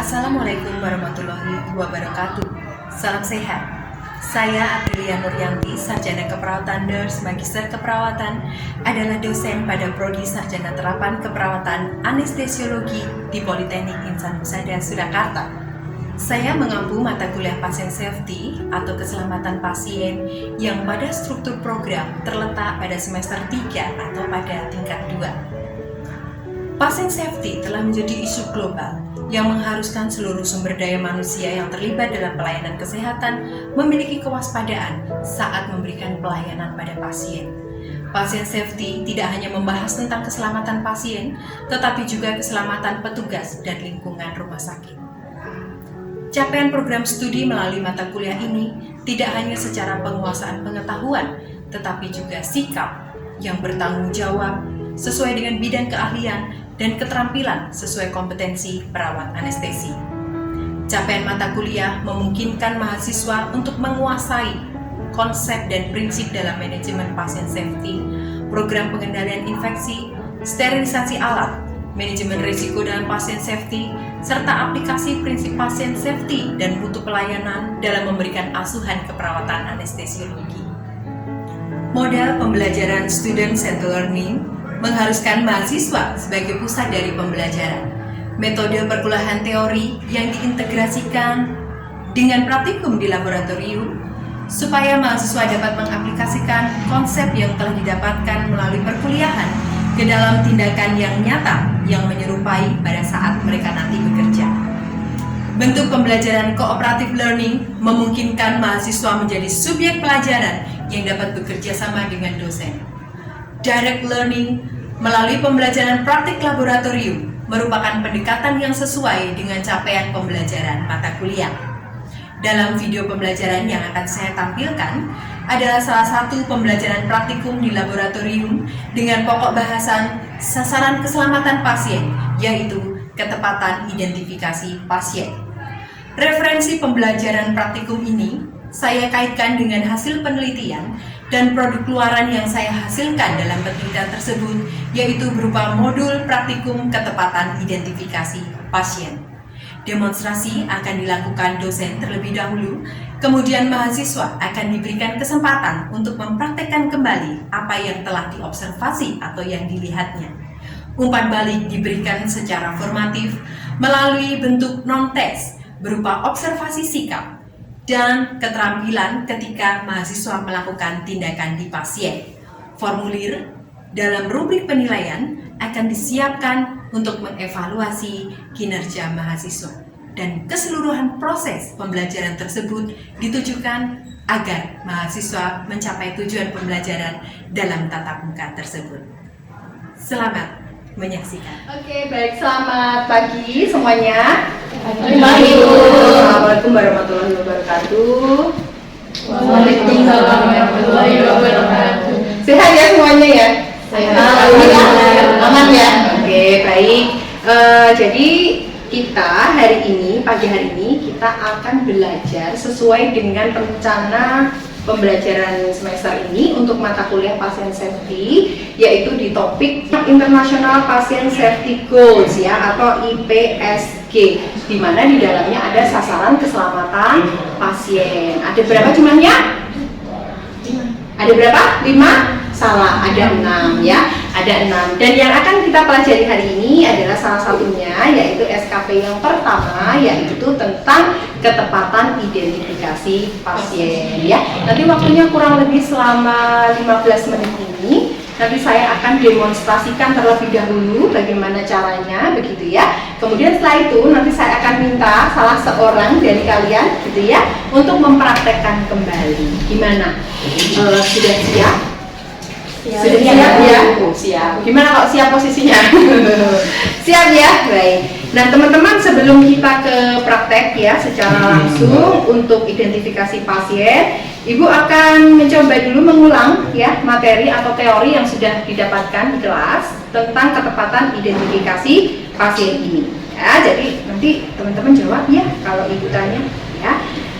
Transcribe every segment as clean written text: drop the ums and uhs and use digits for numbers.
Assalamualaikum warahmatullahi wabarakatuh. Salam sehat. Saya Aprilia Nuryanti, Sarjana Keperawatan Nurse Magister Keperawatan, adalah dosen pada Prodi Sarjana Terapan Keperawatan Anestesiologi di Politeknik Insan Husada, Surakarta. Saya mengampu mata kuliah Patient Safety atau keselamatan pasien yang pada struktur program terletak pada semester 3 atau pada tingkat 2. Patient safety telah menjadi isu global yang mengharuskan seluruh sumber daya manusia yang terlibat dalam pelayanan kesehatan memiliki kewaspadaan saat memberikan pelayanan pada pasien. Patient safety tidak hanya membahas tentang keselamatan pasien, tetapi juga keselamatan petugas dan lingkungan rumah sakit. Capaian program studi melalui mata kuliah ini tidak hanya secara penguasaan pengetahuan, tetapi juga sikap yang bertanggung jawab sesuai dengan bidang keahlian dan keterampilan sesuai kompetensi perawat anestesi. Capaian mata kuliah memungkinkan mahasiswa untuk menguasai konsep dan prinsip dalam manajemen patient safety, program pengendalian infeksi, sterilisasi alat, manajemen risiko dalam patient safety, serta aplikasi prinsip patient safety dan mutu pelayanan dalam memberikan asuhan keperawatan anestesiologi. Model pembelajaran student-centered learning mengharuskan mahasiswa sebagai pusat dari pembelajaran. Metode perkuliahan teori yang diintegrasikan dengan praktikum di laboratorium supaya mahasiswa dapat mengaplikasikan konsep yang telah didapatkan melalui perkuliahan ke dalam tindakan yang nyata yang menyerupai pada saat mereka nanti bekerja. Bentuk pembelajaran cooperative learning memungkinkan mahasiswa menjadi subjek pelajaran yang dapat bekerja sama dengan dosen. Direct learning melalui pembelajaran praktik laboratorium merupakan pendekatan yang sesuai dengan capaian pembelajaran mata kuliah. Dalam video pembelajaran yang akan saya tampilkan adalah salah satu pembelajaran praktikum di laboratorium dengan pokok bahasan sasaran keselamatan pasien, yaitu ketepatan identifikasi pasien. Referensi pembelajaran praktikum ini saya kaitkan dengan hasil penelitian dan produk keluaran yang saya hasilkan dalam penelitian tersebut, yaitu berupa modul praktikum ketepatan identifikasi pasien. Demonstrasi akan dilakukan dosen terlebih dahulu, kemudian mahasiswa akan diberikan kesempatan untuk mempraktekkan kembali apa yang telah diobservasi atau yang dilihatnya. Umpan balik diberikan secara formatif melalui bentuk non-teks berupa observasi sikap dan keterampilan ketika mahasiswa melakukan tindakan di pasien. Formulir dalam rubrik penilaian akan disiapkan untuk mengevaluasi kinerja mahasiswa, dan keseluruhan proses pembelajaran tersebut ditujukan agar mahasiswa mencapai tujuan pembelajaran dalam tatap muka tersebut. Selamat menyaksikan. Oke, baik, selamat pagi semuanya. Assalamualaikum warahmatullahi wabarakatuh. Waalaikumsalam warahmatullahi wabarakatuh. Sehat ya semuanya ya? Sehat. Aman ya? Oke, baik. Jadi kita pagi hari ini kita akan belajar sesuai dengan rencana pembelajaran semester ini untuk mata kuliah Patient Safety, yaitu di topik International Patient Safety Goals ya, atau IPSG, di mana di dalamnya ada sasaran keselamatan pasien. Ada berapa jumlahnya? Ada berapa? 5? Salah, ada 6 ya, ada 6. Dan yang akan kita pelajari hari ini adalah salah satunya yaitu SKP yang pertama, yaitu tentang ketepatan identifikasi pasien ya. Nanti waktunya kurang lebih selama 15 menit ini. Nanti saya akan demonstrasikan terlebih dahulu bagaimana caranya, begitu ya. Kemudian setelah itu nanti saya akan minta salah seorang dari kalian, gitu ya, untuk mempraktekkan kembali. Gimana? Sudah siap? Sudah siap ya? Oh, siap. Gimana kalau siap posisinya? Siap ya? Baik. Nah teman-teman, sebelum kita ke praktek ya secara langsung untuk identifikasi pasien, Ibu akan mencoba dulu mengulang ya materi atau teori yang sudah didapatkan di kelas tentang ketepatan identifikasi pasien ini. Ya, jadi nanti teman-teman jawab ya kalau Ibu tanya ya.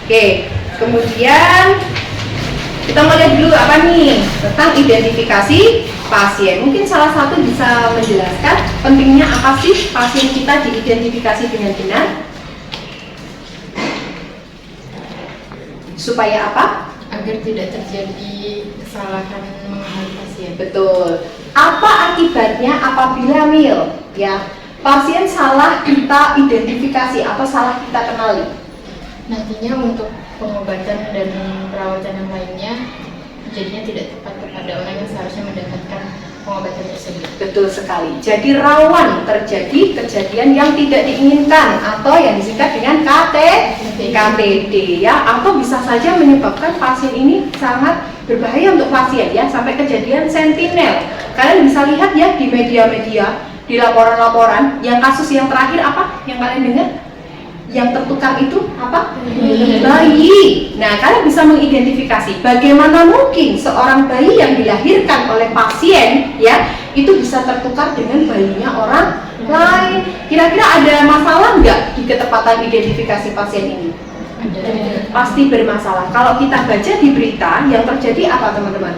Oke, kemudian kita mau lihat dulu apa nih tentang identifikasi pasien. Mungkin salah satu bisa menjelaskan pentingnya apa sih pasien kita diidentifikasi dengan benar? Supaya apa? Agar tidak terjadi kesalahan mengenai pasien. Betul. Apa akibatnya apabila ya pasien salah kita identifikasi atau salah kita kenali? Nantinya untuk pengobatan dan perawatan yang lainnya jadinya tidak tepat kepada orang yang seharusnya mendapatkan pengobatan tersebut. Betul sekali. Jadi rawan terjadi kejadian yang tidak diinginkan atau yang disingkat dengan KTD ya, atau bisa saja menyebabkan pasien ini sangat berbahaya untuk pasien ya, sampai kejadian sentinel. Kalian bisa lihat ya di media-media, di laporan-laporan, yang kasus yang terakhir apa yang kalian dengar? Yang tertukar itu apa? Bayi. Nah, kalian bisa mengidentifikasi bagaimana mungkin seorang bayi yang dilahirkan oleh pasien ya itu bisa tertukar dengan bayinya orang lain. Kira-kira ada masalah nggak di ketepatan identifikasi pasien ini? Pasti bermasalah. Kalau kita baca di berita, yang terjadi apa teman-teman?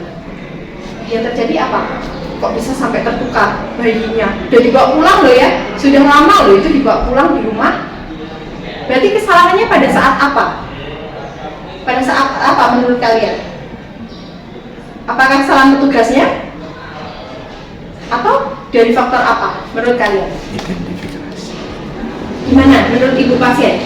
Yang terjadi apa? Kok bisa sampai tertukar bayinya? Udah dibawa pulang loh ya, sudah lama loh itu dibawa pulang di rumah. Berarti kesalahannya pada saat apa? Pada saat apa menurut kalian? Apakah kesalahan petugasnya? Atau dari faktor apa menurut kalian? Gimana menurut ibu pasien?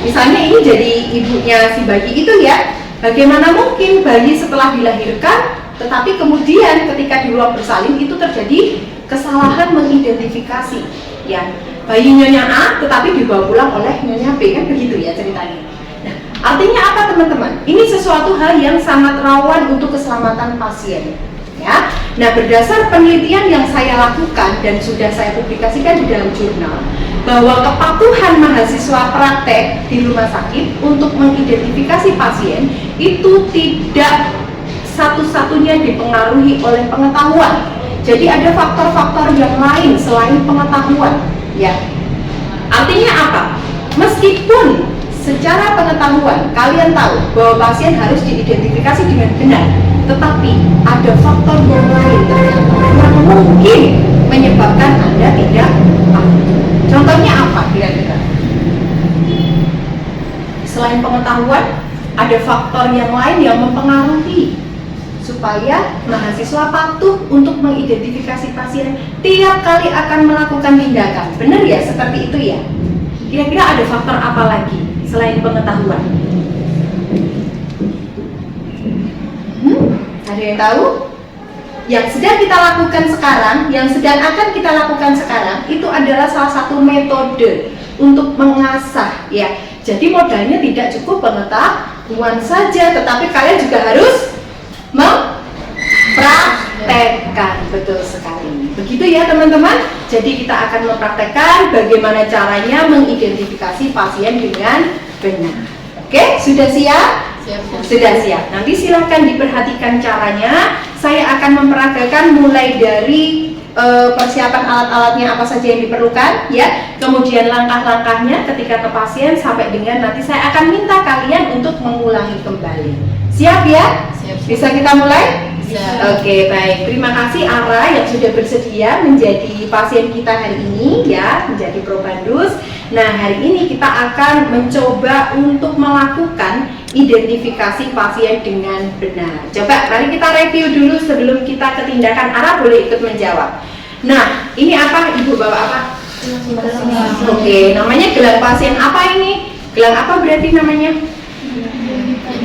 Misalnya ini jadi ibunya si bayi itu ya, bagaimana mungkin bayi setelah dilahirkan tetapi kemudian ketika di ruang bersalin itu terjadi kesalahan mengidentifikasi ya, bayi nyonya A tetapi dibawa pulang oleh nyonya B, kan begitu ya ceritanya. Nah, artinya apa teman-teman? Ini sesuatu hal yang sangat rawan untuk keselamatan pasien ya. Nah, berdasar penelitian yang saya lakukan dan sudah saya publikasikan di dalam jurnal, bahwa kepatuhan mahasiswa praktek di rumah sakit untuk mengidentifikasi pasien itu tidak satu-satunya dipengaruhi oleh pengetahuan. Jadi ada faktor-faktor yang lain selain pengetahuan ya. Artinya apa? Meskipun secara pengetahuan kalian tahu bahwa pasien harus diidentifikasi dengan benar, tetapi ada faktor yang lain ternyata yang mungkin menyebabkan Anda tidak paham. Contohnya apa kira-kira? Selain pengetahuan, ada faktor yang lain yang mempengaruhi supaya mahasiswa patuh untuk mengidentifikasi pasien tiap kali akan melakukan tindakan. Benar ya, seperti itu ya? Kira-kira ada faktor apa lagi selain pengetahuan? Ada yang tahu? Yang sedang kita lakukan sekarang, yang sedang akan kita lakukan sekarang, itu adalah salah satu metode untuk mengasah ya. Jadi modalnya tidak cukup pengetahuan saja, tetapi kalian juga harus mempraktekkan. Betul sekali. Begitu ya teman-teman. Jadi kita akan mempraktekkan bagaimana caranya mengidentifikasi pasien dengan benar. Oke, sudah siap? Sudah siap. Nanti silahkan diperhatikan caranya. Saya akan memperagakan mulai dari persiapan alat-alatnya apa saja yang diperlukan ya, kemudian langkah-langkahnya ketika ke pasien, sampai dengan nanti saya akan minta kalian untuk mengulangi kembali. Siap ya? Siap. Bisa kita mulai? Bisa. Oke, baik. Terima kasih Ara yang sudah bersedia menjadi pasien kita hari ini ya, menjadi probandus. Nah, hari ini kita akan mencoba untuk melakukan identifikasi pasien dengan benar. Coba mari kita review dulu sebelum kita ke tindakan. Ara boleh ikut menjawab. Nah, ini apa? Ibu bawa apa? Oke, namanya gelang pasien apa ini? Gelang apa berarti namanya?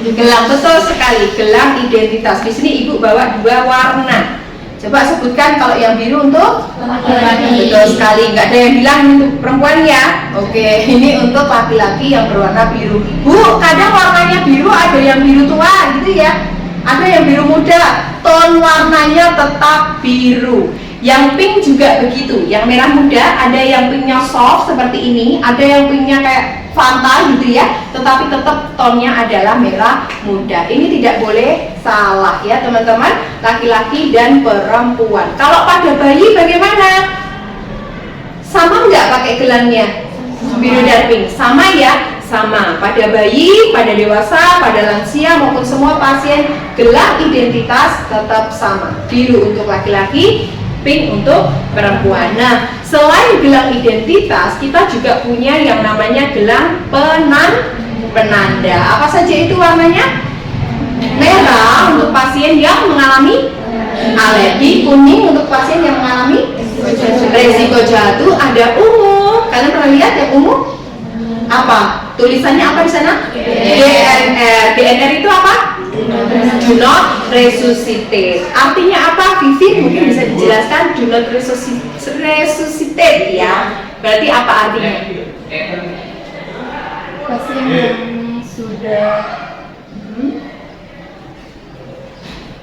Gelang, betul sekali, gelang identitas. Di sini ibu bawa 2 warna. Coba sebutkan kalau yang biru untuk laki-laki. Betul sekali, nggak ada yang bilang untuk perempuan ya. Oke, ini untuk laki-laki yang berwarna biru. Bu, kadang warnanya biru, ada yang biru tua gitu ya. Ada yang biru muda, ton warnanya tetap biru. Yang pink juga begitu, yang merah muda, ada yang pinknya soft seperti ini, ada yang pinknya kayak Fanta gitu ya, tetapi tetap tonnya adalah merah muda. Ini tidak boleh salah ya teman-teman, laki-laki dan perempuan. Kalau pada bayi bagaimana? Sama nggak pakai gelangnya? Biru dan pink? Sama ya? Sama. Pada bayi, pada dewasa, pada lansia maupun semua pasien, gelang identitas tetap sama. Biru untuk laki-laki, pink untuk perempuan. Nah, selain gelang identitas, kita juga punya yang namanya gelang penanda. penanda. Apa saja itu warnanya? Merah untuk pasien yang mengalami alergi, kuning untuk pasien yang mengalami resiko jatuh, ada ungu. Kalian pernah lihat yang ungu? Apa? Tulisannya apa di sana? DNR. DNR itu apa? Do not resuscitate. Artinya apa? Vivi mungkin bisa dijelaskan. Do not resuscitate ya. Berarti apa artinya? Pasien yang sudah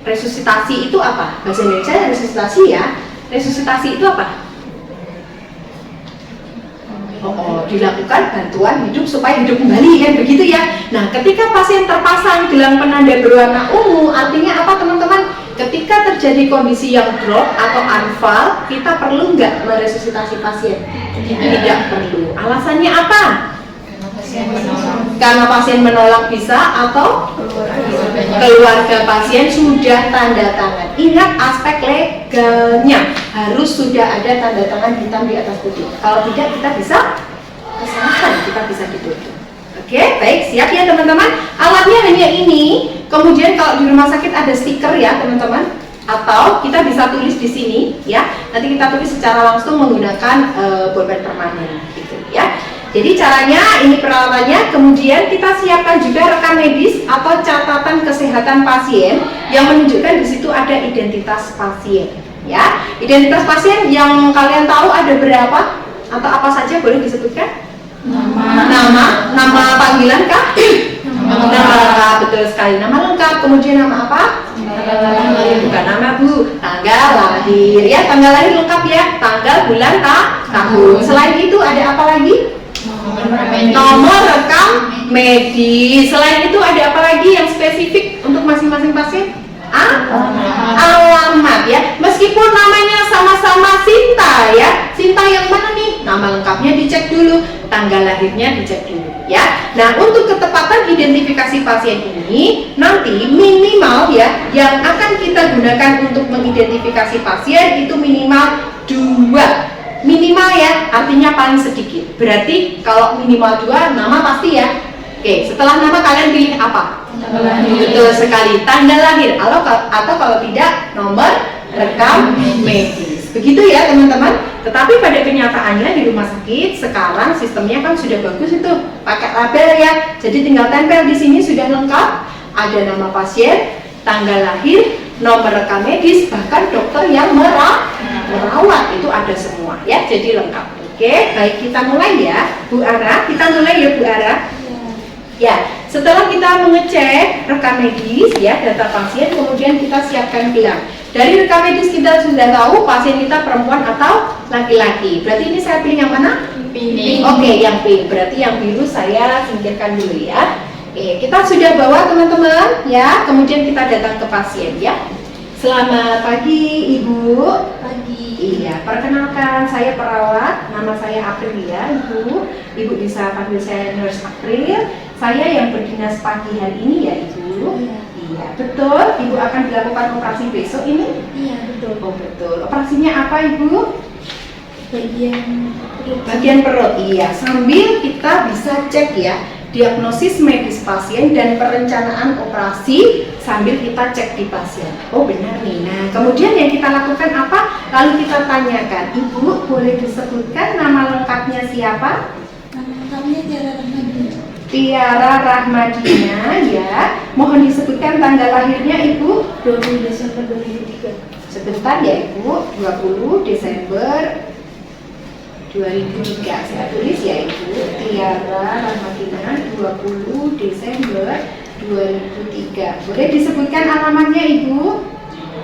Resusitasi itu apa? Bahasa Indonesia resusitasi ya. Resusitasi itu apa? Dilakukan bantuan hidup supaya hidup kembali, kan begitu ya. Nah, ketika pasien terpasang gelang penanda berwarna ungu, artinya apa teman-teman? Ketika terjadi kondisi yang drop atau unfall, kita perlu nggak meresusitasi pasien? Tidak perlu. Alasannya apa? Karena pasien menolak bisa atau keluarga pasien sudah tanda tangan. Ingat aspek legalnya, harus sudah ada tanda tangan hitam di atas putih. Kalau tidak, kita bisa kesalahan, kita bisa dituduh. Oke, baik, siap ya teman-teman. Alatnya hanya ini. Kemudian kalau di rumah sakit ada stiker ya teman-teman, atau kita bisa tulis di sini ya. Nanti kita tulis secara langsung menggunakan bolpen permanen gitu ya. Jadi caranya ini peralatannya, kemudian kita siapkan juga rekam medis atau catatan kesehatan pasien yang menunjukkan di situ ada identitas pasien ya. Identitas pasien yang kalian tahu ada berapa atau apa saja, boleh disebutkan? Nama panggilan kah? Nama lengkap, betul sekali, nama lengkap. Kemudian nama apa? Bukan nama Bu, tanggal lahir ya, tanggal lahir lengkap ya, tanggal, bulan, tahun. Selain itu ada apa lagi? Nomor rekam medis. Selain itu ada apa lagi yang spesifik untuk masing-masing pasien? Alamat ya. Meskipun namanya sama-sama Sinta ya, Sinta yang mana nih? Nama lengkapnya dicek dulu, tanggal lahirnya dicek dulu ya. Nah, untuk ketepatan identifikasi pasien ini nanti minimal ya yang akan kita gunakan untuk mengidentifikasi pasien itu minimal 2. Minimal ya, artinya paling sedikit. Berarti kalau minimal 2 nama pasti ya. Oke, setelah nama kalian pilih apa? Betul sekali, tanggal lahir atau kalau tidak nomor rekam medis. Begitu ya teman-teman. Tetapi pada kenyataannya di rumah sakit sekarang sistemnya kan sudah bagus itu, pakai label ya. Jadi tinggal tempel di sini sudah lengkap, ada nama pasien, tanggal lahir, nomor rekam medis, bahkan dokter yang merawat itu ada semua ya, jadi lengkap. Oke, baik, kita mulai ya Bu Ara, kita mulai ya Bu Ara. Ya, setelah kita mengecek rekam medis ya, data pasien, kemudian kita siapkan gelang. Dari rekam medis kita sudah tahu pasien kita perempuan atau laki-laki. Berarti ini saya pilih yang mana? Pink. Oke, yang pink. Berarti yang biru saya singkirkan dulu ya. Oke, kita sudah bawa teman-teman ya, kemudian kita datang ke pasien ya. Selamat pagi Ibu. Pagi. Iya, perkenalkan saya perawat, nama saya Aprilia Ibu. Ibu bisa panggil saya Nurse April. Saya yang berdinas pagi hari ini ya Ibu. Iya, betul. Ibu akan dilakukan operasi besok ini? Iya, betul. Oh betul. Operasinya apa Ibu? Bagian perut. Bagian perut. Iya, sambil kita bisa cek ya diagnosis medis pasien dan perencanaan operasi sambil kita cek di pasien. Oh benar nih. Nah, kemudian yang kita lakukan apa? Lalu kita tanyakan, Ibu boleh disebutkan nama lengkapnya siapa? Nama lengkapnya Tiara Rahmadina. Tiara Rahmadina ya. Mohon disebutkan tanggal lahirnya Ibu. 20 Desember 2003. Sebentar ya Ibu, 20 Desember 2003. Saya tulis ya Ibu, Tiara Rahmadina 20 Desember 2003. Boleh disebutkan alamatnya Ibu?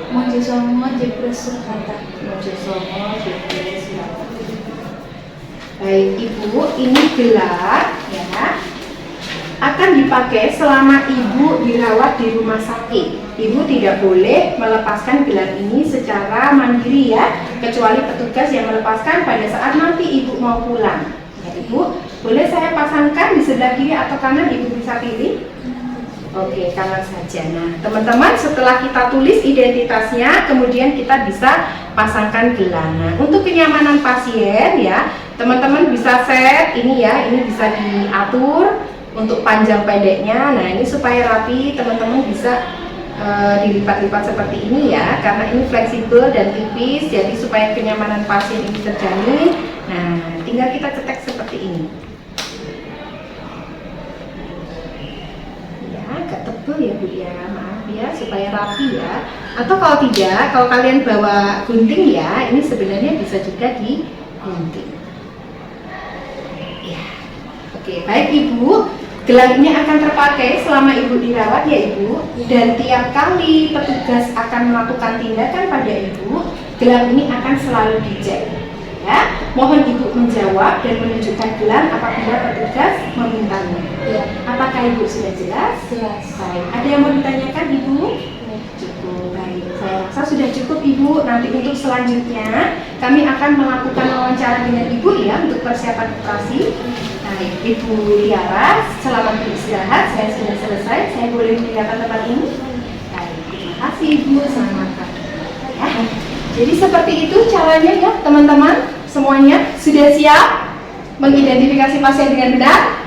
Mojosomo Jepres Surakarta. Mojosomo Jepres Surakarta. Baik Ibu, ini gelar ya, akan dipakai selama Ibu dirawat di rumah sakit. Ibu tidak boleh melepaskan gelar ini secara mandiri ya, kecuali petugas yang melepaskan pada saat nanti Ibu mau pulang. Ya Ibu, boleh saya pasangkan di sebelah kiri atau kanan, Ibu bisa pilih? Oke, kanan saja. Nah, teman-teman setelah kita tulis identitasnya, kemudian kita bisa pasangkan gelar. Nah, untuk kenyamanan pasien ya, teman-teman bisa set ini ya, ini bisa diatur untuk panjang pendeknya. Nah, ini supaya rapi, teman-teman bisa dilipat-lipat seperti ini ya, karena ini fleksibel dan tipis, jadi supaya kenyamanan pasien ini terjamin. Nah, tinggal kita cetek seperti ini ya, agak tebal ya Bu ya, maaf ya, supaya rapi ya. Atau kalau tidak, kalau kalian bawa gunting ya, ini sebenarnya bisa juga digunting ya. Oke, baik Ibu, gelang ini akan terpakai selama Ibu dirawat ya Ibu, dan tiap kali petugas akan melakukan tindakan pada Ibu, gelang ini akan selalu dicek ya. Mohon Ibu menjawab dan menunjukkan gelang apabila petugas memintanya. Ya. Apakah Ibu sudah jelas? Jelas. Baik. Ada yang mau ditanyakan Ibu? Cukup. Baik, saya rasa sudah cukup Ibu. Nanti untuk selanjutnya kami akan melakukan wawancara dengan Ibu ya untuk persiapan operasi. Baik, Ibu Tiara, selamat beristirahat. Saya sudah selesai. Saya boleh meninggalkan tempat ini? Baik, terima kasih Ibu. Selamat pagi. Ya. Jadi seperti itu caranya ya teman-teman. Semuanya sudah siap mengidentifikasi pasien dengan benar?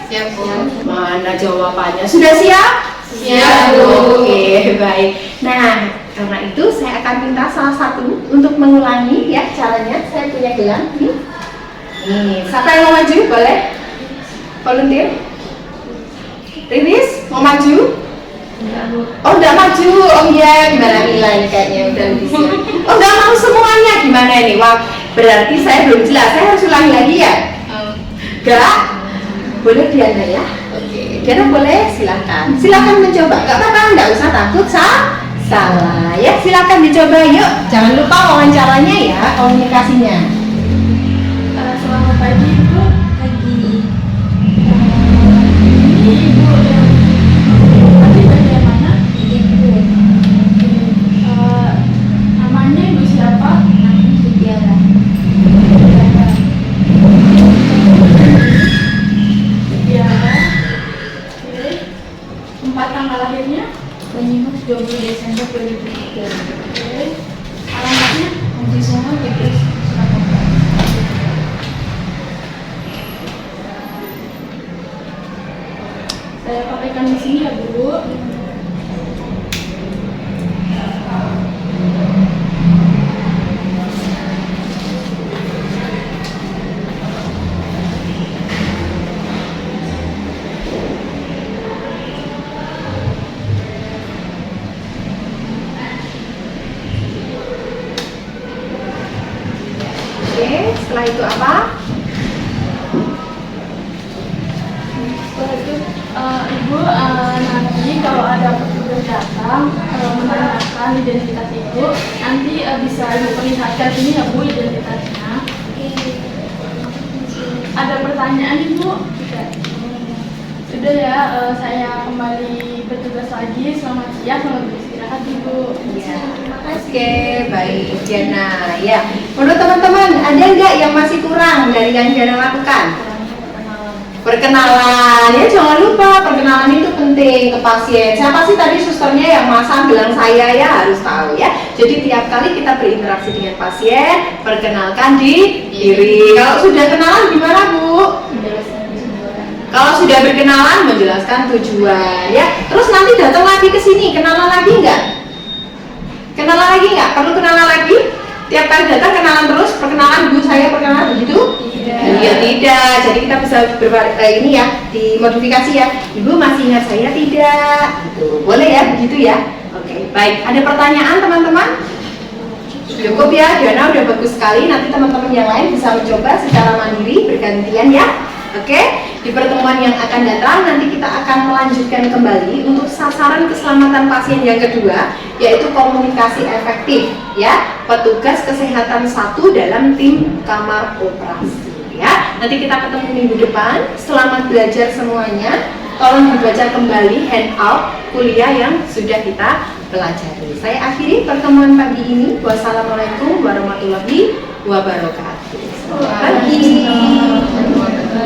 Siap, Bu. Mana jawabannya? Sudah siap? Siap, Bu. Oke, baik. Nah, karena itu saya akan minta salah satu untuk mengulangi ya caranya. Saya punya gelang nih. Nih, siapa yang mau maju? Boleh? Volunteer? Riris, mau maju? Oh, udah maju. Oh iya, gimana Mila ini kayaknya udah lebih siap. Oh, udah mau semuanya gimana ini? Wah, berarti saya belum jelas. Saya harus ulangi lagi ya? Enggak? Boleh Diana ya? Oke, Diana boleh, silakan. Silakan mencoba. Enggak apa-apa, enggak usah takut salah. Ya, silakan dicoba yuk. Jangan lupa wawancaranya ya, komunikasinya. Selamat pagi, Ibu. Pagi. Ini Ibu yang tadi bagaimana? Ibu. Namanya Ibu siapa? Namanya Tiara. Tiara. Oke. Tempat tanggal lahirnya? Banyumas 20 Desember 2003. Oke. Alamatnya? Haji Songo 13 Surabaya. Saya pakaikan di sini ya Bu. Oke, setelah itu apa? Setelah itu Ibu nanti kalau ada petugas datang menanyakan identitas Ibu, nanti bisa Ibu perlihatkan ini ya Bu identitasnya. Ada pertanyaan Ibu? Tidak. Sudah ya, saya kembali bertugas lagi. Selamat siang, selamat beristirahat Ibu. Ya. Oke, baik Diana. Ya, menurut teman-teman ada nggak yang masih kurang dari yang Diana lakukan? Perkenalan, ya jangan lupa perkenalan itu penting ke pasien. Siapa sih tadi susternya yang masang gelang saya ya, harus tahu ya. Jadi tiap kali kita berinteraksi dengan pasien, perkenalkan diri. Kalau sudah kenalan gimana Bu? Kalau sudah berkenalan menjelaskan tujuan ya. Terus nanti datang lagi ke sini, kenalan lagi nggak? Kenalan lagi nggak? Perlu kenalan lagi? Tiap kali datang kenalan terus, perkenalan Bu saya, perkenalan begitu? Iya tidak. Jadi kita bisa ini ya, dimodifikasi ya. Ibu masih ingat saya tidak? Gitu. Boleh ya begitu ya? Oke, baik. Ada pertanyaan teman-teman? Cukup ya, Diana udah bagus sekali. Nanti teman-teman yang lain bisa mencoba secara mandiri bergantian ya. Oke, di pertemuan yang akan datang nanti kita akan melanjutkan kembali untuk sasaran keselamatan pasien yang kedua, yaitu komunikasi efektif ya, petugas kesehatan 1 dalam tim kamar operasi ya. Nanti kita ketemu minggu depan. Selamat belajar semuanya. Tolong dibaca kembali handout kuliah yang sudah kita pelajari. Saya akhiri pertemuan pagi ini. Wassalamualaikum warahmatullahi wabarakatuh. Selamat pagi.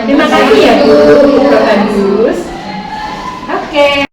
Terima kasih ya Bu, bagus. Oke.